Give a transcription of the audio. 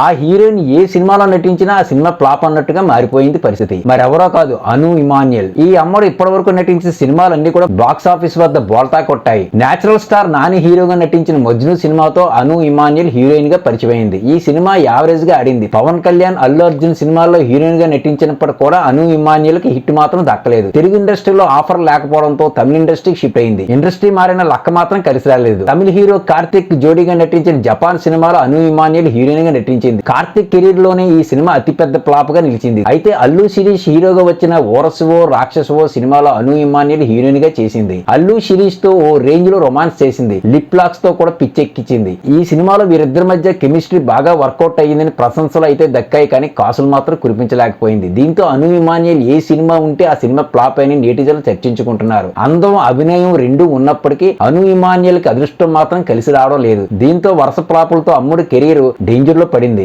ఆ హీరోయిన్ ఏ సినిమాలో నటించినా ఆ సినిమా ఫ్లాప్ అన్నట్టుగా మారిపోయింది పరిస్థితి. మరెవరో కాదు, అను ఇమాన్యుయల్. ఈ అమ్మడు ఇప్పటి వరకు నటించిన సినిమాలన్నీ కూడా బాక్స్ ఆఫీస్ వద్ద బోల్తా కొట్టాయి. నేచురల్ స్టార్ నాని హీరోగా నటించిన మజ్ను సినిమాతో అను ఇమాన్యుయల్ హీరోయిన్ గా పరిచయమైంది. ఈ సినిమా యావరేజ్ గా ఆడింది. పవన్ కళ్యాణ్, అల్లు అర్జున్ సినిమాల్లో హీరోయిన్ గా నటించినప్పుడు కూడా అను ఇమాన్యుయల్ కి హిట్ మాత్రం దక్కలేదు. తెలుగు ఇండస్ట్రీలో ఆఫర్ లేకపోవడంతో తమిళ ఇండస్ట్రీకి షిఫ్ట్ అయింది. ఇండస్ట్రీ మారిన లక్క మాత్రం కలిసి రాలేదు. తమిళ హీరో కార్తిక్ జోడీగా నటించిన జపాన్ సినిమాలో అను ఇమాన్యుయల్ హీరోయిన్ గా నటించింది. కార్తిక్ కెరీర్ లోనే ఈ సినిమా అతిపెద్ద ఫ్లాప్ గా నిలిచింది. అయితే అల్లు శిరీష్ హీరోగా వచ్చిన ఓరసువో రాక్షసవో సినిమాలో అను ఇమాన్యుయల్ హీరోయిన్ గా చేసింది. అల్లు శిరీష్ తో ఓ రేంజ్ లో రొమాన్స్ చేసింది. లిప్ లాక్స్ తో కూడా పిచ్చెక్కించింది. ఈ సినిమాలో వీరిద్దరి మధ్య కెమిస్ట్రీ బాగా వర్కౌట్ అయ్యిందని ప్రశంసలు అయితే దక్కాయి, కానీ కాసులు మాత్రం కురిపించలేకపోయింది. దీంతో అను ఇమాన్యుయల్ ఏ సినిమా ఉంటే ఆ సినిమా ఫ్లాప్ అని నేటిజన్లు చర్చించుకుంటున్నారు. అందం, అభినయం రెండూ ఉన్నప్పటికీ అను ఇమాన్యుయల్ కి అదృష్టం మాత్రం కలిసి రావడం లేదు. దీంతో వరుస ఫ్లాపులతో అమ్ముడు కెరీర్ డేంజర్ లో పడింది.